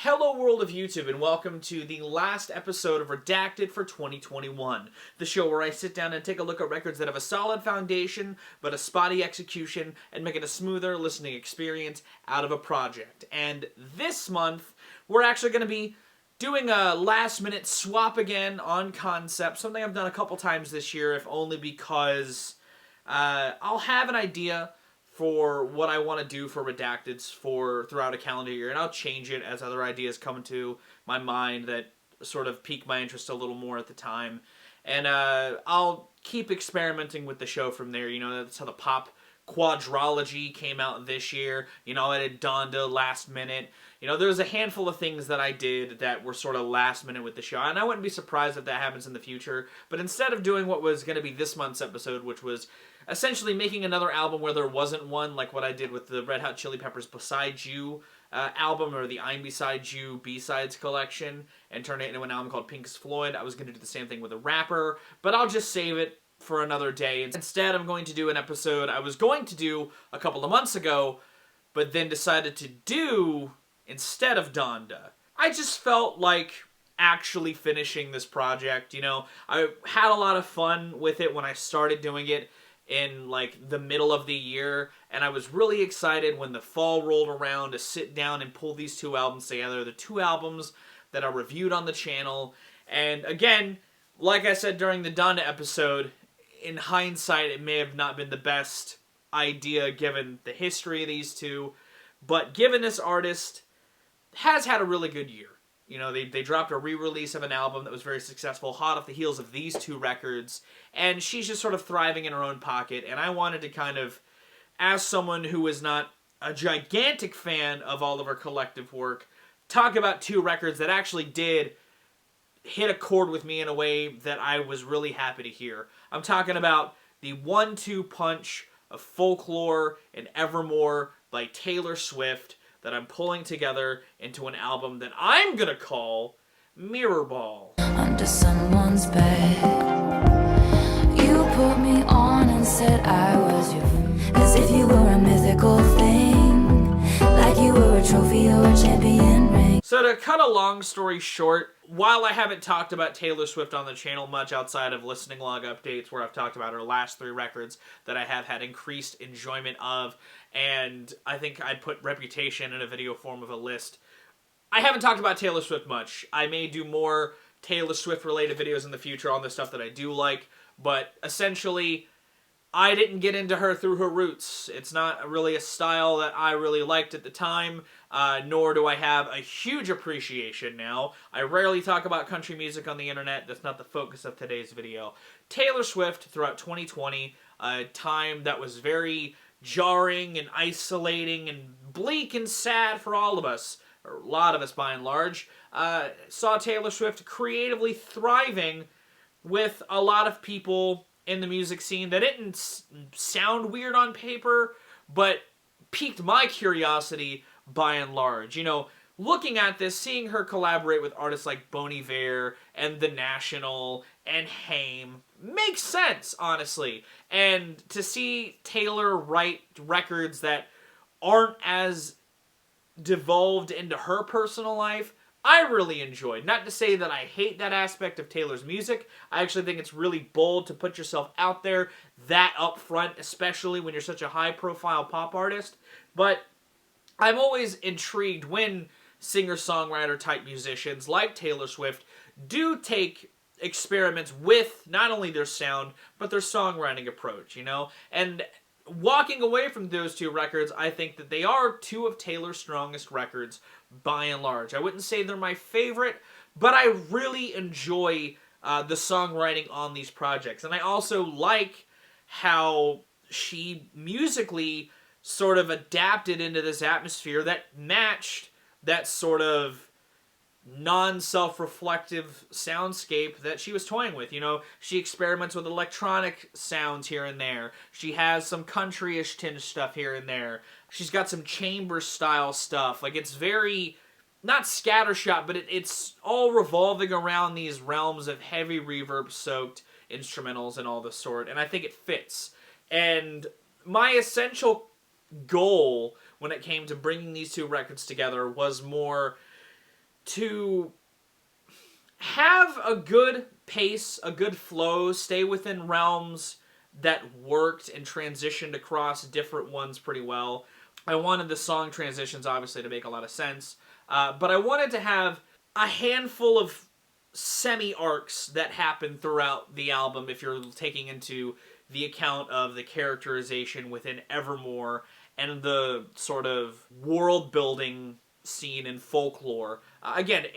Hello world of YouTube and welcome to the last episode of Redacted for 2021, the show where I sit down and take a look at records that have a solid foundation but a spotty execution and make it a smoother listening experience out of a project. And this month, we're actually going to be doing a last minute swap again on concept, something I've done a couple times this year, if only because I'll have an idea for what I want to do for Redacteds for throughout a calendar year, and I'll change it as other ideas come into my mind that sort of pique my interest a little more at the time. And I'll keep experimenting with the show from there. You know, that's how the pop quadrology came out this year. You know, I did Donda last minute. You know, there's a handful of things that I did that were sort of last minute with the show, and I wouldn't be surprised if that happens in the future. But instead of doing what was going to be this month's episode, which was essentially making another album where there wasn't one, like what I did with the Red Hot Chili Peppers Beside You album, or the I'm Beside You B-Sides collection, and turn it into an album called Pink is Floyd. I was going to do the same thing with a rapper, but I'll just save it for another day. Instead, I'm going to do an episode I was going to do a couple of months ago, but then decided to do instead of Donda. I just felt like actually finishing this project. You know, I had a lot of fun with it when I started doing it in like the middle of the year, and I was really excited when the fall rolled around to sit down and pull these two albums together, the two albums that are reviewed on the channel. And again, like I said during the Donda episode, in hindsight it may have not been the best idea given the history of these two, but given this artist has had a really good year. You know, they dropped a re-release of an album that was very successful, hot off the heels of these two records, and she's just sort of thriving in her own pocket, and I wanted to kind of, as someone who is not a gigantic fan of all of her collective work, talk about two records that actually did hit a chord with me in a way that I was really happy to hear. I'm talking about the 1-2 punch of Folklore and Evermore by Taylor Swift, that I'm pulling together into an album that I'm gonna call Mirrorball. Under someone's bed, you put me on and said I was your as if you were a mythical thing, like you were a trophy or a champion ring. So to cut a long story short, while I haven't talked about Taylor Swift on the channel much outside of listening log updates where I've talked about her last three records that I have had increased enjoyment of, and I think I'd put Reputation in a video form of a list, I haven't talked about Taylor Swift much. I may do more Taylor Swift related videos in the future on the stuff that I do like, but essentially I didn't get into her through her roots. It's not really a style that I really liked at the time, nor do I have a huge appreciation now. I rarely talk about country music on the internet. That's not the focus of today's video. Taylor Swift throughout 2020, a time that was very jarring and isolating and bleak and sad for all of us, or a lot of us by and large, saw Taylor Swift creatively thriving with a lot of people in the music scene that didn't sound weird on paper, but piqued my curiosity by and large. You know, looking at this, seeing her collaborate with artists like Bon Iver and The National and Haim makes sense, honestly. And to see Taylor write records that aren't as devolved into her personal life, I really enjoyed. Not to say that I hate that aspect of Taylor's music. I actually think it's really bold to put yourself out there that up front, especially when you're such a high-profile pop artist. But I'm always intrigued when singer-songwriter type musicians like Taylor Swift do take experiments with not only their sound, but their songwriting approach, you know? And walking away from those two records, I think that they are two of Taylor's strongest records by and large. I wouldn't say they're my favorite, but I really enjoy the songwriting on these projects. And I also like how she musically sort of adapted into this atmosphere that matched that sort of non-self-reflective soundscape that she was toying with. You know, she experiments with electronic sounds here and there. She has some country-ish tinge stuff here and there. She's got some chamber-style stuff. Like, it's very, not scattershot, but it's all revolving around these realms of heavy reverb-soaked instrumentals and all the sort, and I think it fits. And my essential goal when it came to bringing these two records together was more to have a good pace, a good flow, stay within realms that worked and transitioned across different ones pretty well. I wanted the song transitions, obviously, to make a lot of sense. But I wanted to have a handful of semi-arcs that happen throughout the album if you're taking into the account of the characterization within Evermore and the sort of world-building scene in Folklore. Again,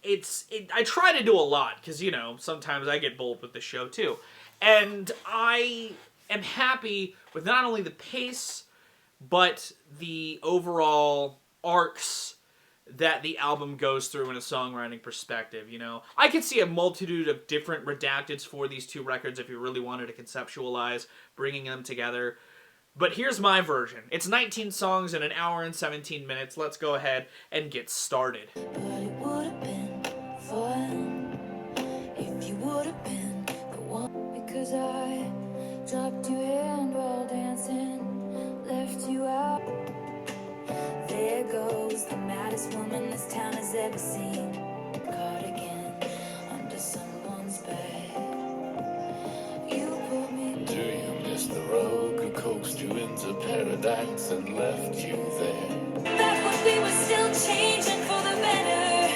I try to do a lot, because, you know, sometimes I get bold with the show, too. And I am happy with not only the pace, but the overall arcs that the album goes through in a songwriting perspective, you know. I could see a multitude of different redacteds for these two records if you really wanted to conceptualize bringing them together. But here's my version. It's 19 songs in an hour and 17 minutes. Let's go ahead and get started. But it would have been fun if you would have been the one. Because I dropped your hand while dancing, left you out. There goes the maddest woman this town has ever seen. Cardigan under someone's bed. You put me. Do you miss the road who coaxed you into paradise and left you there? Back when we were still changing for the better.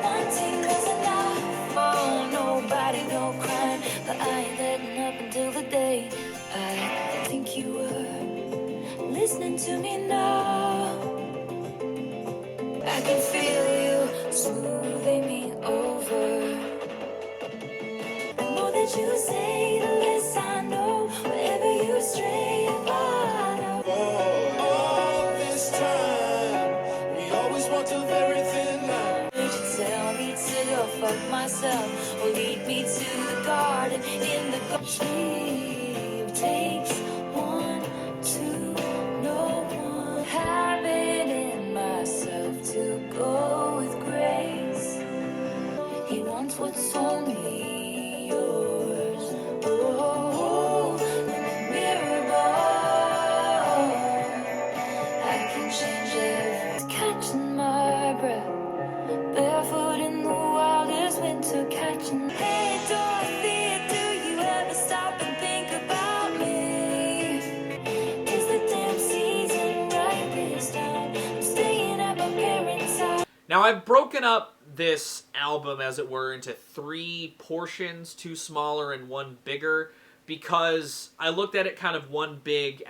Wanting was enough. Oh, nobody, no crime. But I ain't letting up until the day I think you were listening to me now. I can feel you smoothing me over. The more that you say, the less I know. Wherever you stray, I follow. All this time, we always want to very thin line. Would you tell me to go fuck myself, or lead me to the garden in the garden? Takes one to know one. Habit in myself to go with grace. He wants what's only yours. Oh, mirrorball. I can change everything. Catching my breath, barefoot in the wildest winter, catching. Hey Dorothea, do you ever stop and think about me? Is the damn season right this time? I'm staying at my parents' house. Now, I've broken up this album, as it were, into 3 portions, 2 smaller and 1 bigger, because I looked at it kind of one big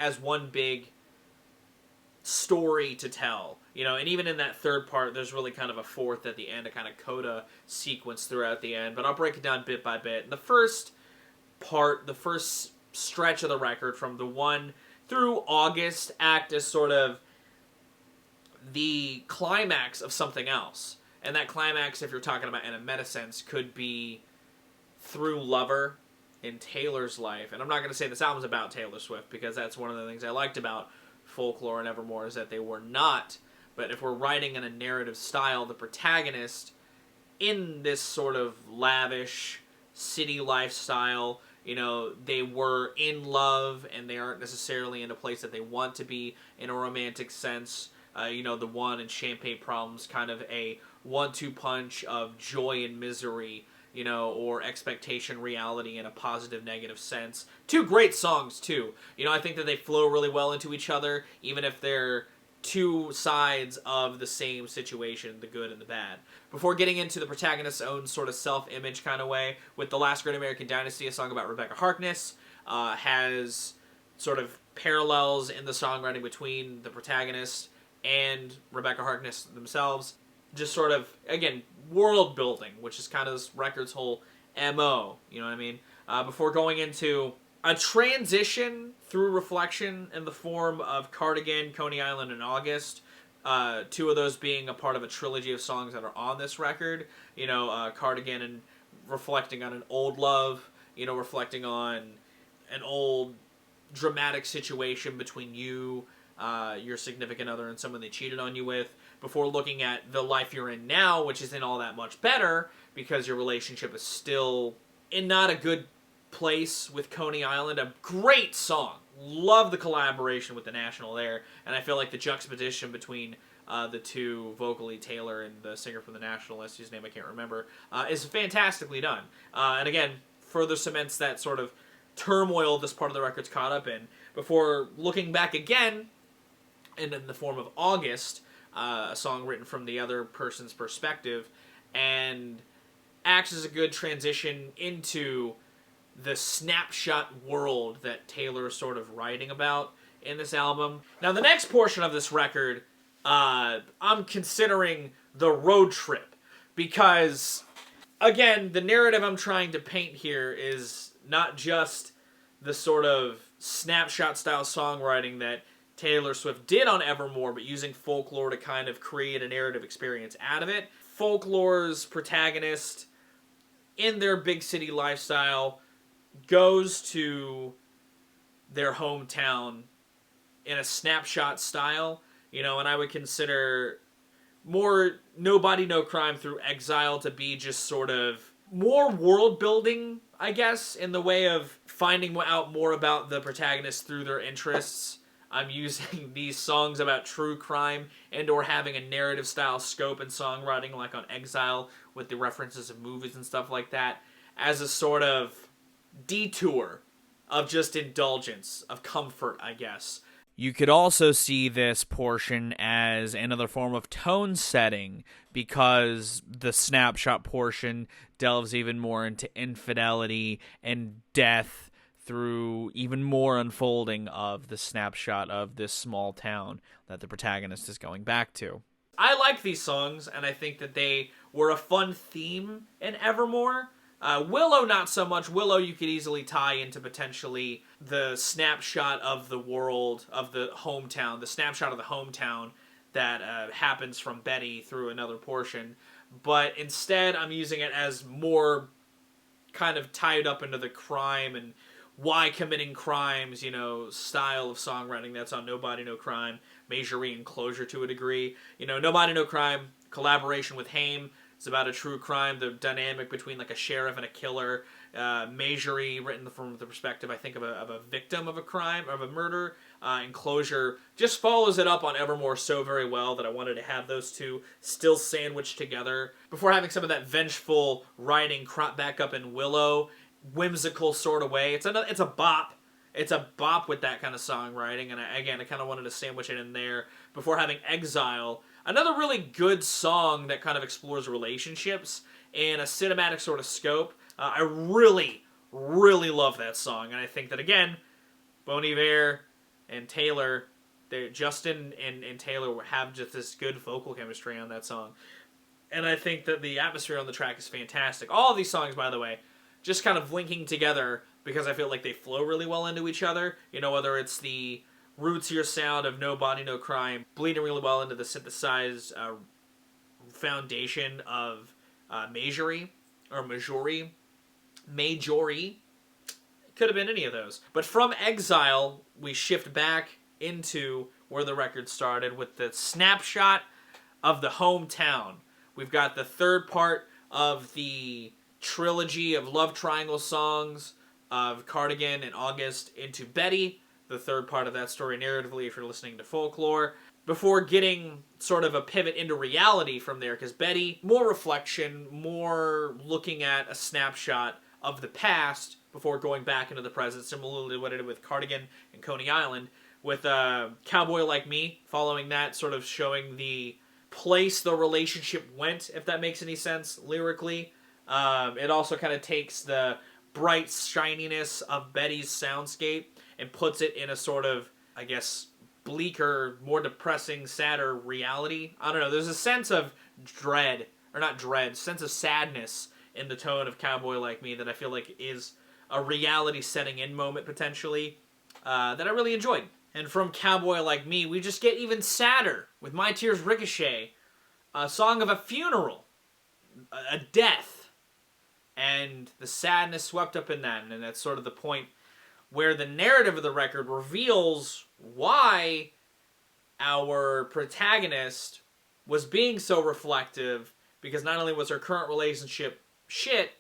story to tell, you know. And even in that third part, there's really kind of a fourth at the end, a kind of coda sequence throughout the end, but I'll break it down bit by bit. The first part, the first stretch of the record from the 1 through August, act as sort of the climax of something else. And that climax, if you're talking about in a meta sense, could be through Lover in Taylor's life. And I'm not going to say this album's about Taylor Swift, because that's one of the things I liked about Folklore and Evermore, is that they were not. But if we're writing in a narrative style, the protagonist in this sort of lavish city lifestyle, you know, they were in love and they aren't necessarily in a place that they want to be in a romantic sense. You know, the one in Champagne Problems, kind of a 1-2 punch of joy and misery, you know, or expectation, reality in a positive, negative sense. 2 great songs, too. You know, I think that they flow really well into each other, even if they're 2 sides of the same situation, the good and the bad. Before getting into the protagonist's own sort of self-image kind of way, with The Last Great American Dynasty, a song about Rebecca Harkness, has sort of parallels in the songwriting between the protagonist and Rebecca Harkness themselves. Just sort of, again, world building, which is kind of this record's whole MO, you know what I mean? Before going into a transition through reflection in the form of Cardigan, Coney Island, and August, 2 of those being a part of a trilogy of songs that are on this record. You know, Cardigan and reflecting on an old love, you know, reflecting on an old dramatic situation between you, your significant other, and someone they cheated on you with, before looking at the life you're in now, which isn't all that much better, because your relationship is still in not a good place with Coney Island. A great song. Love the collaboration with the National there, and I feel like the juxtaposition between the two vocally, Taylor and the singer from The Nationalists, whose name I can't remember, is fantastically done. And again, further cements that sort of turmoil this part of the record's caught up in, before looking back again, and in the form of August, a song written from the other person's perspective, and acts as a good transition into the snapshot world that Taylor is sort of writing about in this album. Now, the next portion of this record, I'm considering the road trip, because, again, the narrative I'm trying to paint here is not just the sort of snapshot-style songwriting that Taylor Swift did on Evermore, but using folklore to kind of create a narrative experience out of it. Folklore's protagonist, in their big city lifestyle, goes to their hometown in a snapshot style, and I would consider more No Body, No Crime through Exile to be just sort of more world building, I guess, in the way of finding out more about the protagonist through their interests. I'm using these songs about true crime and or having a narrative style scope and songwriting like on Exile with the references of movies and stuff like that as a sort of detour of just indulgence, of comfort, I guess. You could also see this portion as another form of tone setting, because the snapshot portion delves even more into infidelity and death through even more unfolding of the snapshot of this small town that the protagonist is going back to. I like these songs, and I think that they were a fun theme in Evermore. Willow, not so much. Willow, you could easily tie into potentially the snapshot of the world, of the hometown, the snapshot of the hometown that happens from Betty through another portion. But instead, I'm using it as more kind of tied up into the crime and why committing crimes, style of songwriting that's on No Body, No Crime, Marjorie and Closure to a degree. No Body, No Crime, collaboration with Haim. It's about a true crime, the dynamic between like a sheriff and a killer. Marjorie, written from the perspective, I think, of a victim of a crime, of a murder. And Closure just follows it up on Evermore so very well that I wanted to have those two still sandwiched together before having some of that vengeful writing crop back up in Willow, whimsical sort of way. It's a bop. It's a bop with that kind of songwriting, and I kind of wanted to sandwich it in there before having Exile, another really good song that kind of explores relationships in a cinematic sort of scope. I really, really love that song, and I think that, again, Bon Iver and Taylor, Justin and Taylor have just this good vocal chemistry on that song. And I think that the atmosphere on the track is fantastic. All of these songs, by the way, just kind of linking together because I feel like they flow really well into each other. Whether it's the rootsier sound of No Body, No Crime bleeding really well into the synthesized foundation of Marjorie. Could have been any of those. But from Exile, we shift back into where the record started with the snapshot of the hometown. We've got the third part of the trilogy of love triangle songs of Cardigan and August into Betty, the third part of that story narratively if you're listening to Folklore, before getting sort of a pivot into reality from there, because Betty, more reflection, more looking at a snapshot of the past before going back into the present, similarly to what I did with Cardigan and Coney Island, with Cowboy Like Me, following that, sort of showing the place the relationship went, if that makes any sense, lyrically. It also kind of takes the bright shininess of Betty's soundscape and puts it in a sort of, I guess, bleaker, more depressing, sadder reality. I don't know, there's a sense of sense of sadness in the tone of Cowboy Like Me that I feel like is a reality setting in moment, potentially, that I really enjoyed. And from Cowboy Like Me, we just get even sadder with My Tears Ricochet, a song of a funeral, a death, and the sadness swept up in that. And that's sort of the point where the narrative of the record reveals why our protagonist was being so reflective, because not only was her current relationship shit,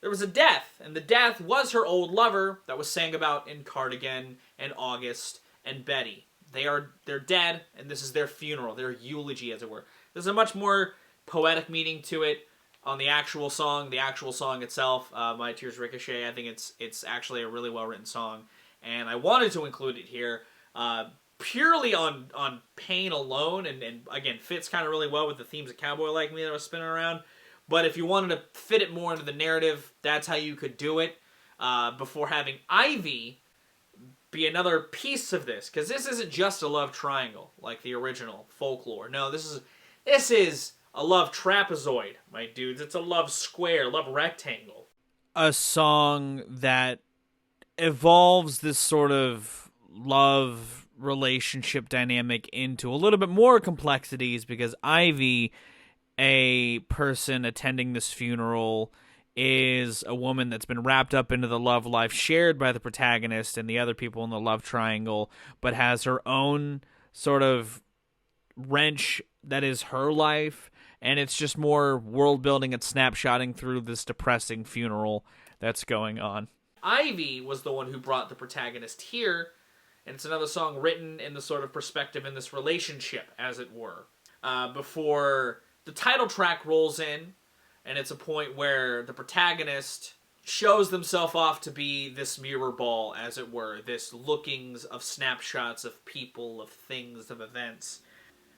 there was a death, and the death was her old lover that was sang about in Cardigan and August and Betty. they're dead, and this is their funeral, their eulogy, as it were. There's a much more poetic meaning to it on the actual song itself. My Tears Ricochet, I think it's actually a really well written song, and I wanted to include it here purely on pain alone, and again fits kind of really well with the themes of Cowboy Like Me that I was spinning around. But if you wanted to fit it more into the narrative, that's how you could do it, before having Ivy be another piece of this, because this isn't just a love triangle like the original Folklore. No, this is a love trapezoid, my dudes. It's a love square, love rectangle. A song that evolves this sort of love relationship dynamic into a little bit more complexities, because Ivy, a person attending this funeral, is a woman that's been wrapped up into the love life shared by the protagonist and the other people in the love triangle, but has her own sort of wrench that is her life, and it's just more world building and snapshotting through this depressing funeral that's going on. Ivy was the one who brought the protagonist here, and it's another song written in the sort of perspective in this relationship, as it were, before the title track rolls in. And it's a point where the protagonist shows themselves off to be this mirror ball, as it were, this lookings of snapshots of people, of things, of events,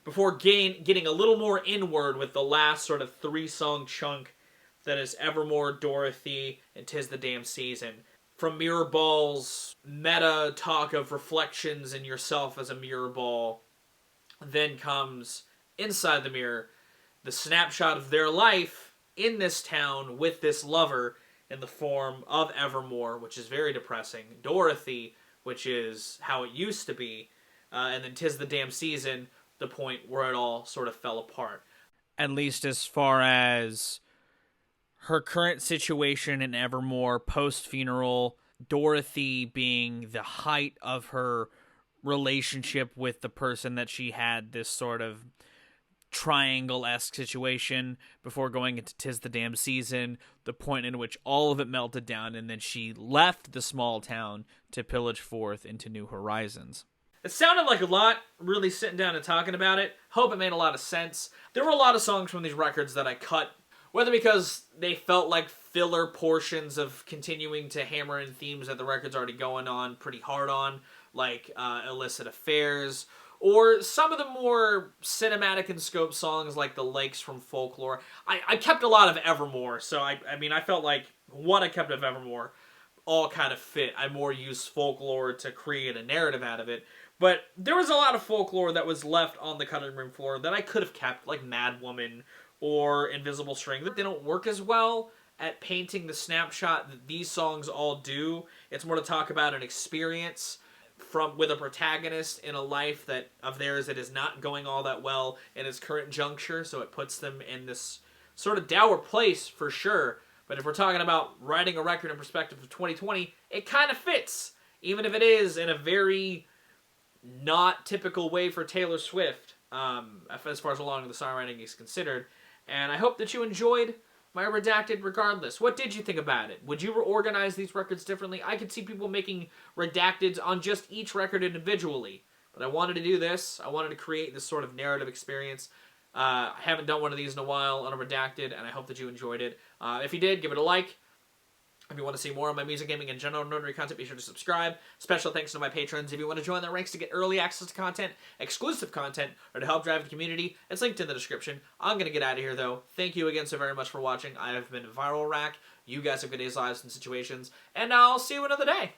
before getting a little more inward with the last sort of 3-song chunk that is Evermore, Dorothea, and 'Tis the Damn Season. From Mirrorball's meta talk of reflections in yourself as a mirror ball, then comes Inside the Mirror, the snapshot of their life in this town with this lover in the form of Evermore, which is very depressing, Dorothy, which is how it used to be, and then 'Tis the Damn Season, the point where it all sort of fell apart. At least as far as her current situation in Evermore, post-funeral, Dorothy being the height of her relationship with the person that she had this sort of triangle-esque situation before going into 'Tis the Damn Season, the point in which all of it melted down, and then she left the small town to pillage forth into new horizons. It sounded like a lot, really sitting down and talking about it. Hope it made a lot of sense. There were a lot of songs from these records that I cut, whether because they felt like filler portions of continuing to hammer in themes that the record's already going on pretty hard on, like Illicit Affairs, or some of the more cinematic in scope songs like The Lakes from Folklore. I kept a lot of Evermore, so I felt like what I kept of Evermore all kind of fit. I more used Folklore to create a narrative out of it. But there was a lot of Folklore that was left on the cutting room floor that I could have kept, like Mad Woman or Invisible String. They don't work as well at painting the snapshot that these songs all do. It's more to talk about an experience with a protagonist in a life of theirs that is not going all that well in its current juncture, so it puts them in this sort of dour place for sure. But if we're talking about writing a record in perspective of 2020, it kind of fits, even if it is in a very not typical way for Taylor Swift, as far as along the songwriting is considered. And I hope that you enjoyed my Redacted regardless. What did you think about it? Would you organize these records differently? I could see people making Redacteds on just each record individually. But I wanted to do this. I wanted to create this sort of narrative experience. I haven't done one of these in a while on a Redacted, and I hope that you enjoyed it. If you did, give it a like. If you want to see more of my music, gaming, and general notary content, be sure to subscribe. Special thanks to my patrons. If you want to join the ranks to get early access to content, exclusive content, or to help drive the community, it's linked in the description. I'm going to get out of here, though. Thank you again so very much for watching. I have been Viral Rack. You guys have good days, lives, and situations, and I'll see you another day.